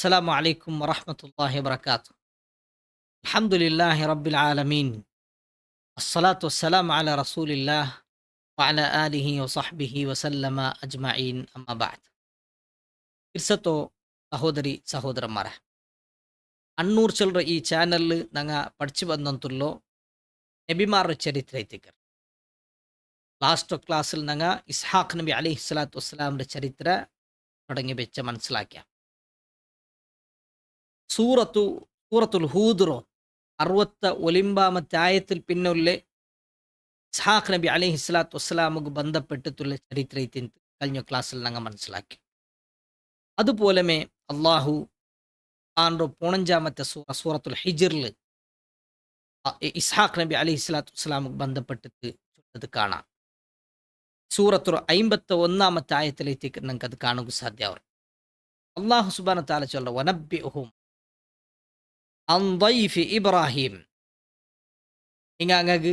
السلام عليكم ورحمة الله وبركاته. الحمد لله رب العالمين. الصلاة والسلام على رسول الله وعلى آله وصحبه وسلم أجمعين أما بعد. ಇರ್ಸತ್ತೋ ಸಹೋದರಿ ಸಹೋದರಮ್ಮರ ಅಣ್ಣೂರ್ ಚಿಲ್ರ ಈ ಚಾನಲ್ ನಂಗ ಪಡ್ಚಿ ಬಂದಂತುಲ್ಲೋ ನಬಿಮಾರ ಚರಿತ್ರೆ ಐತಿಕರ್ ലാസ്റ്റ് ക്ലാസ്സിൽ ഞങ്ങൾ ഇസ്ഹാഖ് നബി അലൈഹി സ്വലാത്തു വസ്സലാമിൻ്റെ ചരിത്ര തുടങ്ങി വെച്ച മനസ്സിലാക്കിയ സൂറത്തുൽ ഹൂദറോ 69 ആയത്തിൽ പിന്നുള്ളിൽ ഇസ്ഹാഖ് നബി അലൈഹി സ്വലാത്തു വസ്സലാമുക്ക് ബന്ധപ്പെട്ടിട്ടുള്ള ചരിത്ര കഴിഞ്ഞ ക്ലാസ്സിൽ ഞങ്ങൾ മനസ്സിലാക്കി. അതുപോലെ അള്ളാഹു ആൻഡോ 15 സൂറത്തുൽ ഹിജ്റിൽ ഇസ്ഹാഖ് നബി അലൈഹി സ്വലാത്തു വസ്സലാമുക്ക് ബന്ധപ്പെട്ടിട്ട് ചൊല്ലത് കാണാം. സൂറത്തുൽ 51 ആയത്തിലേക്ക് നമുക്ക് അത് കാണുക സാധ്യമാവും. അള്ളാഹു സുബ്ഹാനഹു തആല ചൊല്ല വനബ്ബിഉഹും അൻ ضيف ഇബ്രാഹിം. അങ്ങക്ക്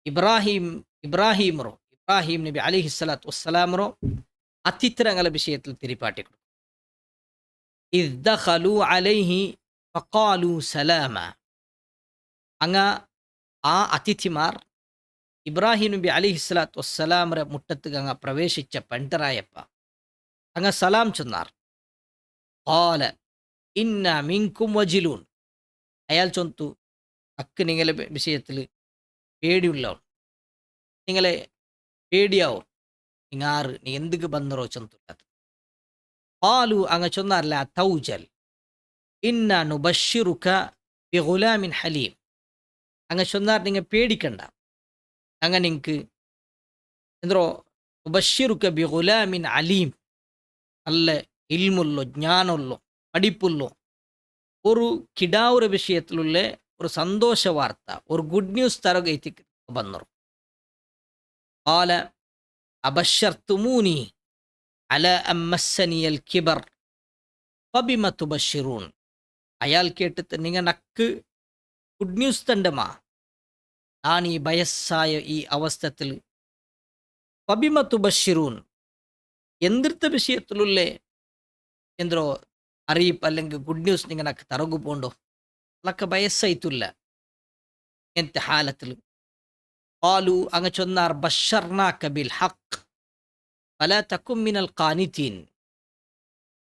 ഇബ്രാഹിം നബി അലൈഹി സ്വലാത്തു വസ്സലാമറോ അത്തിത്തരങ്ങളെ വിഷയത്തിൽ തിരിപ്പാട്ടി കൊടുക്കും. ഇദ് ദഖലു അലൈഹി ഫഖാലു സലാമ. ആ അതിഥിമാർ ഇബ്രാഹിം നബി അലൈഹി സ്വലാത്തു വസ്സലാമറെ മുട്ടത്ത് അങ്ങ് പ്രവേശിച്ച പെണ്ടറായപ്പ അങ്ങ് സലാം ചൊന്നാർ. ഖാല ഇന്ന മിൻകും വജിലൂൻ. അയാൾ ചൊന്തു അക്ക് നിങ്ങളെ വിഷയത്തിൽ പേടിയുള്ളവർ, നിങ്ങളെ പേടിയാവും, നിങ്ങാറ് നീ എന്തുക്ക് ബന്നറോ ചൊന്തുള്ളത്. ഖാലു അങ്ങ് ചൊന്നാർല തൗജൽ ഇന്ന നുബശ്ശിറുക ബിഗുലാമിൻ ഹലീം. അങ്ങ് ചൊന്നാർ നിങ്ങൾ പേടിക്കണ്ട, അങ്ങ് നിങ്ങൾക്ക് എന്തോ നുബശ്ശിറുക ബിഗുലാമിൻ അലീം, നല്ല ഇൽമുള്ളോ ജ്ഞാനമുള്ളോ പഠിപ്പുള്ളോ ഒരു കിടാവുര വിഷയത്തിലുള്ള ഒരു സന്തോഷ വാർത്ത, ഒരു ഗുഡ് ന്യൂസ് തരകൈത്തി ബന്നറു. ഖാല അബശ്ശർതുമൂനി അലാ അൻ മസ്സനിയൽ കിബർ ഫബിമ തുബശ്ശിറൂൻ. അയാൾ കേട്ടിട്ട് നിങ്ങൾ നക്ക് ഗുഡ് ന്യൂസ് തണ്ടമാ, ഞാൻ ഈ വയസ്സായ ഈ അവസ്ഥത്തിൽ ഫബിമ തുബശ്ശിറൂൻ എന്തിർത്ത വിഷയത്തിലുള്ള എന്തോ അറിയിപ്പ് അല്ലെങ്കിൽ ഗുഡ് ന്യൂസ് നിങ്ങൾ നക്ക് തറകു പോണ്ടോ, അതൊക്കെ വയസ്സായിട്ടില്ല എന്ത് ഹാലത്തിൽ. ഖാലു അങ്ങ് ചൊന്നാർ ബശ്ശർനാക ബിൽ ഹഖ് ഫലാ തകും മിനൽ ഖാനിതീൻ.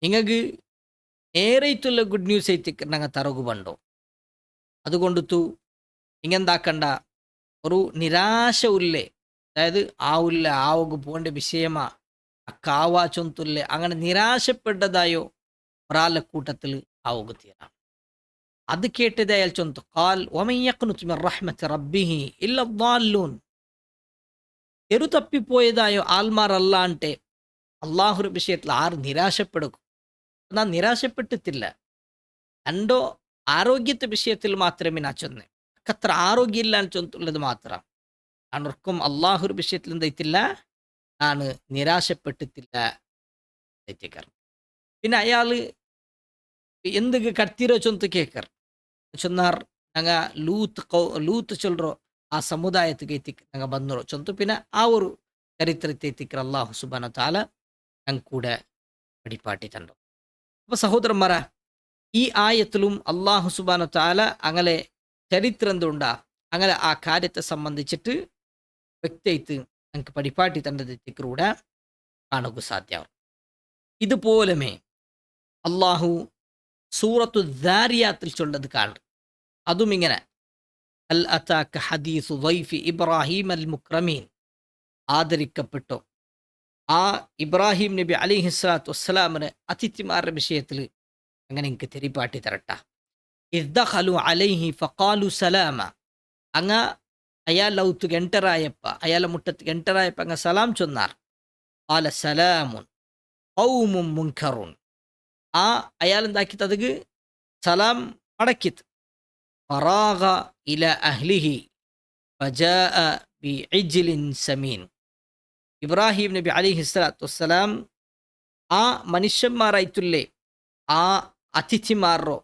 നിങ്ങൾക്ക് നേരെയിട്ടുള്ള ഗുഡ് ന്യൂസ് ആയിട്ട് ഞങ്ങൾ തറകു പണ്ടോ, അതുകൊണ്ടു ഇങ്ങെന്താക്കണ്ട ഒരു നിരാശ ഉള്ളേ, അതായത് ആവില്ല ആവുക പോകേണ്ട വിഷയമാ അക്കാവാ ചൊന്തുല്ലേ അങ്ങനെ നിരാശപ്പെട്ടതായോ ഒരാളുടെ കൂട്ടത്തിൽ ആവുക തീരാം. അത് കേട്ടത് അയാൾ ചൊന്തു ഖാൽ വമൻ യഖ്നുതു മിർ റഹ്മത്തി റബ്ബിഹി ഇല്ല ദ്ദാല്ലൂൻ. തെരു തപ്പിപ്പോയതായോ ആൽമാർ അല്ലാണ്ട് അള്ളാഹുര വിഷയത്തിൽ ആറ് നിരാശപ്പെടും. നാ നിരാശപ്പെട്ടിട്ടില്ല, എന്തോ ആരോഗ്യത്തെ വിഷയത്തിൽ മാത്രമേ ഞാൻ ചൊന്നേ, അത്ര ആരോഗ്യം ഇല്ല ചൊന്നുള്ളത് മാത്രം. അനർക്കും അള്ളാഹുര വിഷയത്തിൽ എന്തായിട്ടില്ല, ഞാൻ നിരാശപ്പെട്ടിട്ടില്ല. പിന്നെ അയാൾ എന്തൊക്കെ കത്തിരോ ചൊന്ത് കേക്കർ ചൊന്നാർ ഞങ്ങൾ ലൂത്ത് ചൊല്ലോ ആ സമുദായത്തിക്ക് എത്തിക്ക് ഞങ്ങൾ ബന്നറോ ചൊന്തു. പിന്നെ ആ ഒരു ചരിത്രത്തെ എത്തിക്കർ അള്ളാഹു സുബ്ഹാനഹു തആല ഞങ്ങൾ കൂടെ പടിപ്പാട്ടി തണ്ടോ. അപ്പോൾ സഹോദരന്മാരെ, ഈ ആയത്തിലും അള്ളാഹു സുബ്ഹാനഹു തആല അങ്ങനെ ചരിത്രം എന്തുണ്ടാ അങ്ങനെ ആ കാര്യത്തെ സംബന്ധിച്ചിട്ട് വ്യക്തിയായിട്ട് ഞങ്ങൾക്ക് പടിപ്പാട്ടി തണ്ടതിലൂടെ കാണുക സാധ്യമാവും. ഇതുപോലെ അള്ളാഹു സൂറത്തു ദാരിയാത്തിൽ ചൊല്ലത് കാണും. അതും ഇങ്ങനെ അൽ അതാക ഹദീസു ദൈഫി ഇബ്രാഹിം അൽ മുക്രമീൻ. ആദരിക്കപ്പെട്ടോ ആ ഇബ്രാഹിം നബി അലൈഹി സ്വലാത്തു വസ്സലാമിന് അതിഥിമാരുടെ വിഷയത്തിൽ അങ്ങനെ എനിക്ക് തെരിപ്പാട്ടി തരട്ട. ഇദ് ദഖലു അലൈഹി ഫഖാലു സലാമ. അങ്ങ അയാൾ ലൗത്തുക്ക് എൻ്ററായപ്പ, അയാളെ മുട്ടത്ത് എൻ്ററായപ്പ അങ്ങ് സലാം ചൊന്നാർ. ഖാല സലാമുൻ ഖൗമുൻ മുൻകറൂൻ. ആ അയാൾ എന്താക്കിത്ത് അതുക്ക് സലാം മടക്കിത്ത്. ഫറാഗ ഇല അഹ്ലിഹി ഫജാഅ ബിഇജ്ലിൻ സമീൻ. ഇബ്രാഹിം നബി അലൈഹി സ്വലാത്തു വസ്സലാം ആ മനുഷ്യന്മാരായിട്ടുള്ളേ ആ അതിഥിമാരോ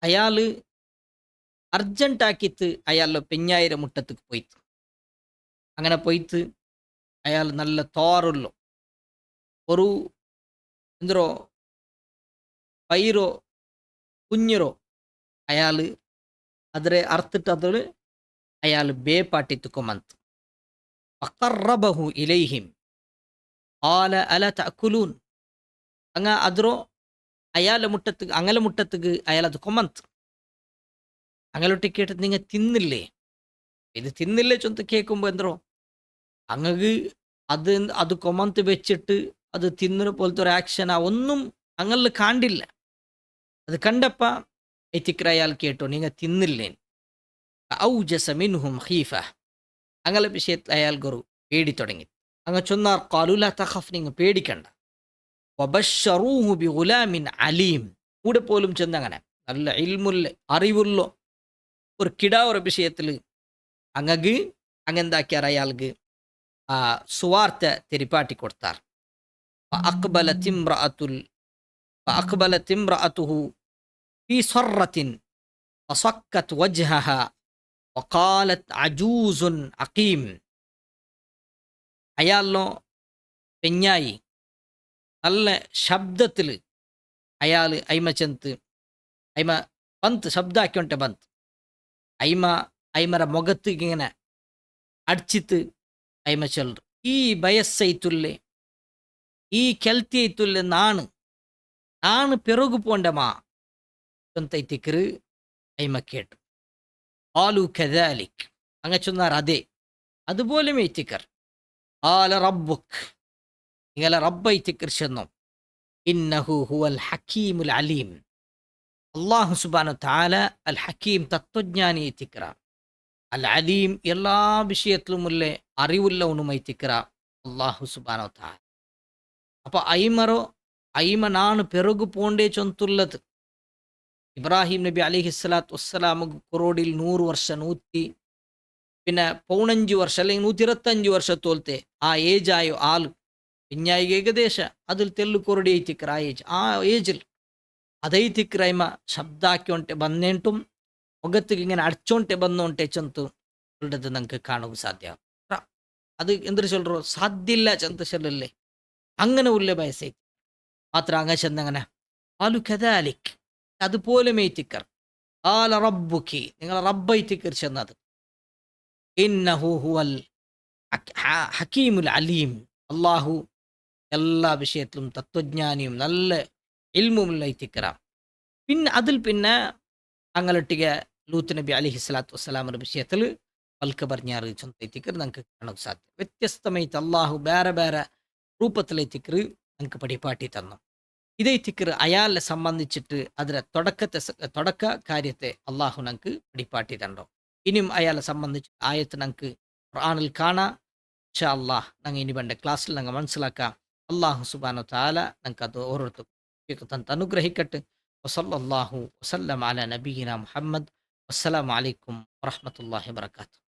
അയാള് അർജന്റാക്കിത്ത് അയാളുടെ പെഞ്ഞായിരം മുട്ടത്തേക്ക് പോയിത്ത്. അങ്ങനെ പോയിത്ത് അയാൾ നല്ല തോറുള്ളു ഒരു ಎಂದರೋ ಪೈರೋ ಕುഞ്ഞിರೋ അയാൾ അതിരെ അർത്തിട്ട് അതിൽ അയാൾ ബേപ്പാട്ടിത്തുക്കുമന്ത് ഫഖറബഹു ഇലൈഹിം ഖാല അല തഅക്കുലൂൻ അങ്ങ അതിರೋ അയാളെ മുട്ടത്ത് അങ്ങല മുട്ടത്തുക്ക് അയാൾ അത് കൊമന്ത് അങ്ങലോട്ട് കേട്ടിട്ട് നിങ്ങൾ തിന്നില്ലേ ഇത് തിന്നില്ലേ ചൊന്ത് കേൾക്കുമ്പോൾ എന്തോ അങ്ങക്ക് അത് അത് കൊമന്ത് വെച്ചിട്ട് അത് തിന്നുന്ന പോലത്തെ ഒരു ആക്ഷനാ ഒന്നും അങ്ങനെ കാണ്ടില്ല. അത് കണ്ടപ്പ എത്തിക്കറ അയാൾ കേട്ടോ നിങ്ങൾ തിന്നില്ലേ ഔജസ മിൻഹും ഖീഫ അങ്ങനെ വിഷയത്തിൽ അയാൾക്ക് ഒരു പേടി തുടങ്ങി. അങ്ങ് ചൊന്നാർ ഖാലു ലാ തഖഫ് നിങ്ങൾ പേടിക്കണ്ട വബശ്ശറൂഹു ബിഗുലാമിൻ അലീം കൂടെ പോലും ചെന്നങ്ങനെ നല്ല ഇൽമുല്ല അറിവുള്ള ഒരു കിടാവ് വിഷയത്തിൽ അങ്ങക്ക് അങ്ങെന്താക്കിയാർ അയാൾക്ക് ആ സുവാർത്ത തെരിപ്പാട്ടി കൊടുത്താർ. فأقبلت امرأته في صرة فصكت وجهها وقالت عجوز عقيم അയാളിലോ പെഞ്ഞായി നല്ല ശബ്ദത്തിൽ അയാൾ അയിമ ചെന്ത് അയിമ ಬಂತು ಶಬ್ದ ಹಾಕ್ಯೊಂಟೆ ಬಂತು ಐಮ ಐಮರ ಮೊಗತ್ತಿಗೆ ಇങ്ങനെ ಅಡ್ಚಿತ್ತು ಐಮ ಚಲ್ರು ಈ ಬಯಸ್ಸೈತುಲ್ಲೆ ಈ ಕೆಲ್ತಿ ಐತುಲ್ಲೆ ನಾನು ಪೆರುಗು ಪೋಂಡಮಾ ಅಂತೈತಿಕ್ರು ಐಮ ಕೇಟು ആലു കദാലിക് അങ്ങ ചൊന്നാർ അതെ അതുപോലെ മെയ്ത്തിക്കർ ആല റബ്ബുക് നിങ്ങളെ റബ്ബൈത്തിക്കർ ചെന്നു ഇന്നഹു ഹുവൽ ഹക്കീമുൽ അലീം അള്ളാഹു സുബ്ഹാനഹു തആല അൽ ഹക്കീം തത്വജ്ഞാനി ಐತಿಕ್ರ അൽ അലീം എല്ലാ വിഷയത്തിലുമുള്ള അറിവുള്ളവനുമൈത്തിಕ್ರ അള്ളാഹു സുബ്ഹാനഹു തആല അപ്പൊ ಐಮ ನಾನು ಪೆರುಗು ಪೋಂಡೆ ಚೊಂತುಲ್ಲದು ഇബ്രാഹിം നബി അലിഹിസ്സലാത്തു വസ്സലാമുക്ക് കൊറോടിൽ 100 വർഷം 100 പിന്നെ 15 വർഷം അല്ലെങ്കിൽ 125 വർഷത്തോലത്തെ ആ ഏജായോ ആള് പിഞ്ഞായി ഏകദേശ അതിൽ തെല്ലു കൊറടി ಐತಿಕ್ರ ಆ ಏಜಿൽ ಅದೈತಿಕ್ರೈಮ ಶಬ್ದಾಕ್ಯೊಂಟೆ ಬಂದೇಂಟುം മുഖത്തേക്ക് ഇങ്ങനെ അടിച്ചോണ്ടെ ബന്നോണ്ടെ ചെന്തു ഉള്ളത് നമുക്ക് കാണുക സാധ്യ അത് എന്തൊരു ചൊല്ലോ സാധ്യല്ല ചെന്ത ചൊല്ലല്ലേ അങ്ങനെ ഉള്ള വയസ്സേ മാത്രം അങ്ങ ചെന്നങ്ങനെ ആലു കദാലിക് അതുപോലെ മെയ്ത്തിക്കർ ആല റബ്ബുക്കി നിങ്ങളെ റബ്ബൈത്തിക്കർ ചെന്നത് ഇന്നഹു ഹുവൽ ഹക്കീമുൽ അലീം അള്ളാഹു എല്ലാ വിഷയത്തിലും തത്വജ്ഞാനിയും നല്ല ഇൽമുമുള്ള ಐತಿಕ್ರ പിന്നെ അതിൽ പിന്നെ അങ്ങലൊട്ടിಗೆ ലൂത്ത് നബി അലിഹിസ്സലാത്തു വസ്സലാമರ വിഷയത്തിൽ പൽക്ക് പറഞ്ഞാറ് ചൊന്തൈത്തിക്കർ നമുക്ക് കാണാൻ സാധ്യ വ്യത്യസ്തമായിട്ട് അള്ളാഹു ಬೇರೆ ಬೇರೆ ರೂಪത്തിലൈത്തിക്കർ നമുക്ക് പടിപാട്ടി തന്നു ഇതൈത്തിക്കർ അയാളെ സംബന്ധിച്ചിട്ട് അതിലെ തുടക്ക കാര്യത്തെ അള്ളാഹു നമുക്ക് പടിപാട്ടി തണ്ടോ ഇനിയും അയാളെ സംബന്ധിച്ച് ആയത്ത് നമുക്ക് ഖുർആനിൽ കാണാം. ഇൻഷാ അല്ലാഹ് ഞങ്ങൾ ഇനി വേണ്ട ക്ലാസ്സിൽ ഞങ്ങൾ മനസ്സിലാക്കാം. അള്ളാഹു സുബ്ഹാനഹു തആല ഞങ്ങൾക്ക് അത് ഓരോരുത്തർക്കും അനുഗ്രഹിക്കട്ടെ. വസല്ലല്ലാഹു വസല്ലം അലാ നബിയിന മുഹമ്മദ്. വസ്സലാമു അലൈക്കും വറഹ്മത്തുള്ളാഹി വബറകാതുഹു.